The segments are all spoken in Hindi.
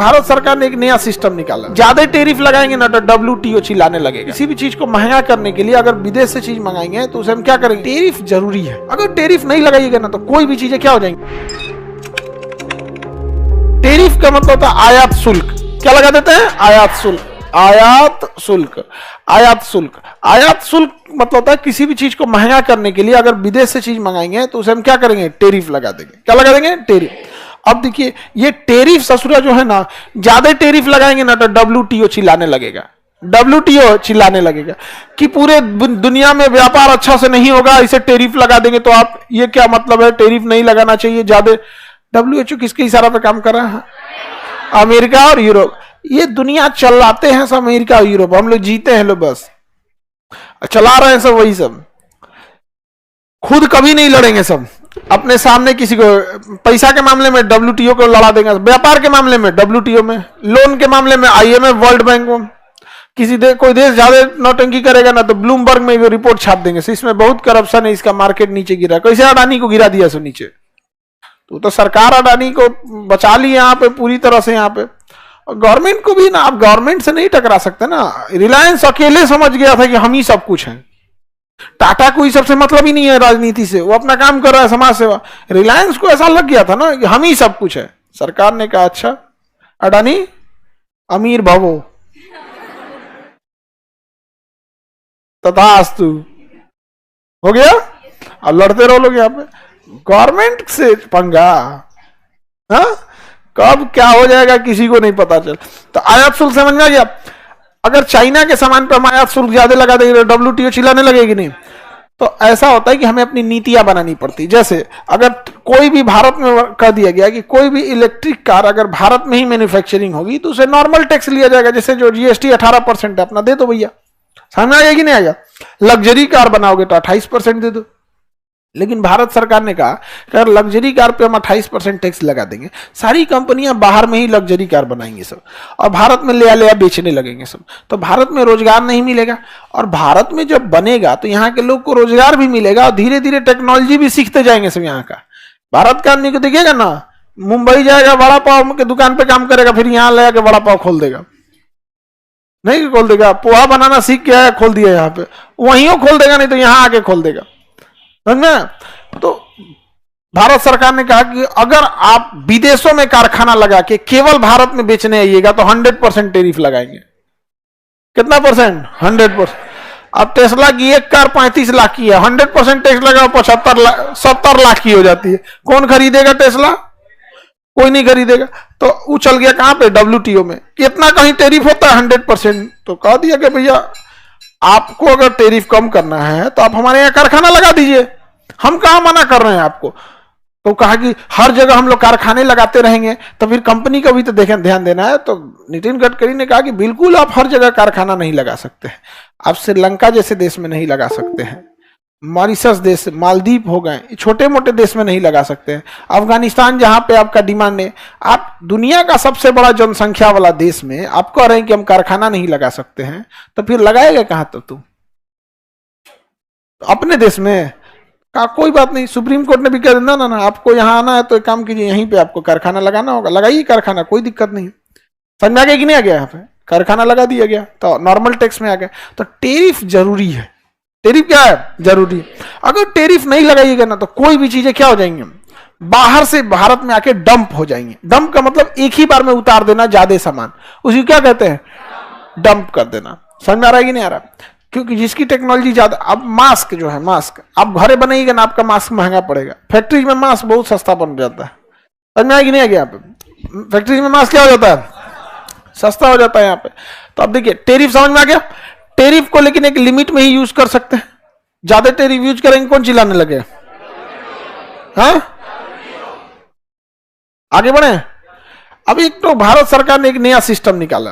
भारत सरकार ने एक नया सिस्टम निकाला, ज्यादा टेरिफ लगाएंगे ना तो WTO चिल्लाने लगेगा। किसी भी चीज को महंगा करने के लिए अगर विदेश से चीज मंगाएंगे तो उसे हम क्या करेंगे, टेरिफ जरूरी है। अगर टेरिफ नहीं लगाइएगा ना तो कोई भी चीजें क्या हो जाएंगी। टेरिफ का मतलब होता है आयात शुल्क। क्या लगा देते हैं, आयात शुल्क। आयात शुल्क, आयात शुल्क, आयात शुल्क मतलब होता है किसी भी चीज को महंगा करने के लिए अगर विदेश से चीज मंगाएंगे तो उसे हम क्या करेंगे, टेरिफ लगा देंगे। क्या लगा देंगे, टेरिफ। अब देखिए ये टेरिफ ससुरा जो है ना, ज्यादा टेरिफ लगाएंगे ना तो WTO चिल्लाने लगेगा। WTO चिल्लाने लगेगा कि पूरे दुनिया में व्यापार अच्छा से नहीं होगा, इसे टेरिफ लगा देंगे। तो आप ये क्या मतलब है, टेरिफ नहीं लगाना चाहिए ज्यादा। WHO किसके इशारा पे काम कर रहा है, अमेरिका और यूरोप। ये दुनिया चलाते हैं सब अमेरिका और यूरोप, हम लोग जीते हैं, लोग बस चला रहे हैं सब वही सब। खुद कभी नहीं लड़ेंगे सब अपने सामने किसी को। पैसा के मामले में WTO को लड़ा देंगे, व्यापार के मामले में WTO में, लोन के मामले में IMF, वर्ल्ड बैंक में। किसी कोई देश ज्यादा नौटंकी करेगा ना तो ब्लूमबर्ग में रिपोर्ट छाप देंगे, इसमें बहुत करप्शन है, इसका मार्केट नीचे गिरा। कैसे अडानी को गिरा दिया सो नीचे, तो सरकार अडानी को बचा ली यहाँ पे पूरी तरह से। यहाँ पे गवर्नमेंट को भी ना, आप गवर्नमेंट से नहीं टकरा सकते ना। रिलायंस अकेले समझ गया था कि हम ही सब कुछ हैं। टाटा को ही सबसे मतलब ही नहीं है राजनीति से, वो अपना काम कर रहा है, समाज सेवा। रिलायंस को ऐसा लग गया था ना कि हम ही सब कुछ है। सरकार ने कहा अच्छा अडानी अमीर भवो तथास्तु, हो गया। अब लड़ते रहो लोग यहाँ पे, गवर्नमेंट से पंगा। हाँ, कब क्या हो जाएगा किसी को नहीं पता चल। तो आयात शुल्क समझ में आ गया। अगर चाइना के सामान पर हम आयात शुल्क ज्यादा लगा देंगे तो WTO चिल्लाने लगेगी नहीं। तो ऐसा होता है कि हमें अपनी नीतियां बनानी पड़ती। जैसे अगर कोई भी भारत में कह दिया गया कि कोई भी इलेक्ट्रिक कार अगर भारत में ही मैन्युफैक्चरिंग होगी तो उसे नॉर्मल टैक्स लिया जाएगा। जैसे जो GST 18% है अपना दे दो भैया, समझ आ गया कि नहीं आएगा। लग्जरी कार बनाओगे तो 28% दे दो। लेकिन भारत सरकार ने कहा कि अगर लग्जरी कार पे हम 28% टैक्स लगा देंगे, सारी कंपनियां बाहर में ही लग्जरी कार बनाएंगी सब, और भारत में ले बेचने लगेंगे सब। तो भारत में रोजगार नहीं मिलेगा, और भारत में जब बनेगा तो यहाँ के लोग को रोजगार भी मिलेगा, और धीरे धीरे टेक्नोलॉजी भी सीखते जाएंगे सब। यहाँ का भारत का आदमी को देखिएगा ना, मुंबई जाएगा, वड़ा पाव के दुकान पे काम करेगा, फिर यहाँ ले आके वड़ा पाव खोल देगा। नहीं खोल देगा, पोहा बनाना सीख के आया, खोल दिया यहाँ पे, वहीं खोल देगा, नहीं तो यहाँ आके खोल देगा। तो भारत सरकार ने कहा कि अगर आप विदेशों में कारखाना लगा के केवल भारत में बेचने आइएगा तो 100% टेरिफ लगाएंगे। कितना परसेंट, 100%। अब टेस्ला की एक कार 35 लाख की है, 100% टैक्स लगाओ 70 लाख की हो जाती है। कौन खरीदेगा टेस्ला, कोई नहीं खरीदेगा। तो वो चल गया कहां पे, WTO में। कितना कहीं टेरिफ होता है 100%। तो कह दिया कि भैया आपको अगर टेरिफ कम करना है तो आप हमारे यहाँ कारखाना लगा दीजिए, हम कहां मना कर रहे हैं आपको। तो कहा कि हर जगह हम लोग कारखाने लगाते रहेंगे तो फिर कंपनी का भी तो ध्यान देना है। तो नितिन गडकरी ने कहा कि बिल्कुल आप हर जगह कारखाना नहीं लगा सकते हैं, आप श्रीलंका जैसे देश में नहीं लगा सकते हैं, मॉरिशस देश, मालदीव हो गए, छोटे मोटे देश में नहीं लगा सकते हैं, अफगानिस्तान जहां पे आपका डिमांड है। आप दुनिया का सबसे बड़ा जनसंख्या वाला देश में आप कह रहे हैं कि हम कारखाना नहीं लगा सकते हैं, तो फिर लगाएगा कहां। तो तुम अपने देश में का कोई बात नहीं, सुप्रीम कोर्ट ने भी कह दिया ना, आपको यहाँ आना है तो एक काम कीजिए, यहीं पे आपको कारखाना लगाना होगा, लगाइए कारखाना, कोई दिक्कत नहीं। समझ में आ गया कि नहीं आ गया, यहाँ पे कारखाना लगा दिया गया तो नॉर्मल टैक्स में आ गया। तो टेरिफ जरूरी है। टेरिफ क्या है, जरूरी है। अगर टेरिफ नहीं लगाइएगा ना तो कोई भी चीजें क्या हो जाएंगी, बाहर से भारत में आके डंप हो जाएंगे। डंप का मतलब एक ही बार में उतार देना ज्यादा सामान, उसी क्या कहते हैं, डंप कर देना। समझ में आ रहा है कि नहीं आ रहा। क्योंकि जिसकी टेक्नोलॉजी ज्यादा, अब मास्क जो है, मास्क आप घरे बनाइएगा ना, आपका मास्क महंगा पड़ेगा। फैक्ट्री में मास्क बहुत सस्ता बन जाता है। समझ में आया कि नहीं आ गया। यहाँ पे फैक्ट्री में मास्क क्या हो जाता है, सस्ता हो जाता है यहाँ पे। तो अब देखिए टेरिफ समझ में आ गया। टेरिफ को लेकिन एक लिमिट में ही यूज कर सकते हैं, ज्यादा टेरिफ यूज करेंगे कौन चिल्लाने लगे। हाँ, आगे बढ़े। अब एक तो भारत सरकार ने एक नया सिस्टम निकाला,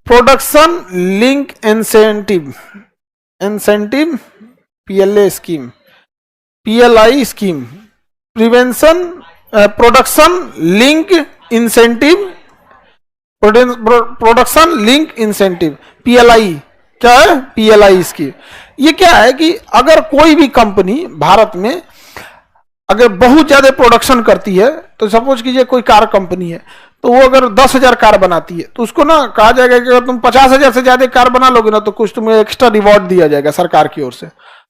production link incentive PLA scheme, PLI scheme, production link incentive PLI। क्या है, PLI स्कीम। ये क्या है कि अगर कोई भी कंपनी भारत में अगर बहुत ज्यादा प्रोडक्शन करती है, तो सपोज कीजिए कोई कार कंपनी है, तो वो अगर 10,000 कार बनाती है तो उसको ना कहा जाएगा कि अगर तुम 50,000 से ज्यादा कार बना लोगे ना तो कुछ तुम्हें एक्स्ट्रा रिवॉर्ड दिया जाएगा सरकार की ओर से।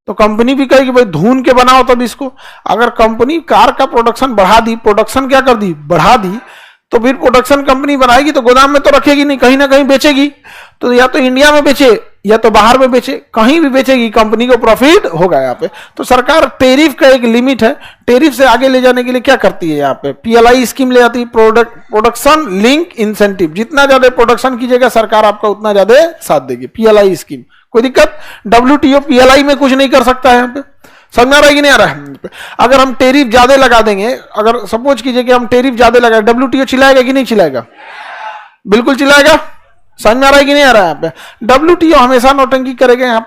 तो कंपनी भी कहेगी भाई धून के बनाओ तब इसको। अगर कंपनी कार का प्रोडक्शन बढ़ा दी, प्रोडक्शन क्या कर दी, बढ़ा दी, तो फिर प्रोडक्शन कंपनी बनाएगी तो गोदाम में तो रखेगी नहीं, कहीं ना कहीं बेचेगी। तो या तो इंडिया में बेचे या तो बाहर में बेचे, कहीं भी बेचेगी, कंपनी को प्रॉफिट होगा यहाँ पे। तो सरकार टेरिफ का एक लिमिट है, टेरिफ से आगे ले जाने के लिए क्या करती है यहाँ पे, पीएलआई स्कीम ले आती है, प्रोडक्शन लिंक इंसेंटिव। जितना ज्यादा प्रोडक्शन कीजिएगा सरकार आपका उतना ज्यादा साथ देगी, पीएलआई स्कीम। कोई दिक्कत, डब्ल्यूटीओ पीएलआई में कुछ नहीं कर सकता है यहाँ पे। समझ में आ रहा है कि नहीं आ रहा है? अगर हम टेरिफ ज्यादा लगा देंगे, अगर सपोज कीजिए कि हम टेरिफ ज्यादा लगाए, डब्ल्यूटीओ चिल्लाएगा कि नहीं चिल्लाएगा? बिल्कुल चिल्लाएगा। समझ में आ रहा है कि नहीं आ रहा है यहाँ पे? डब्ल्यूटीओ हमेशा नौटंकी करेगा यहाँ पे।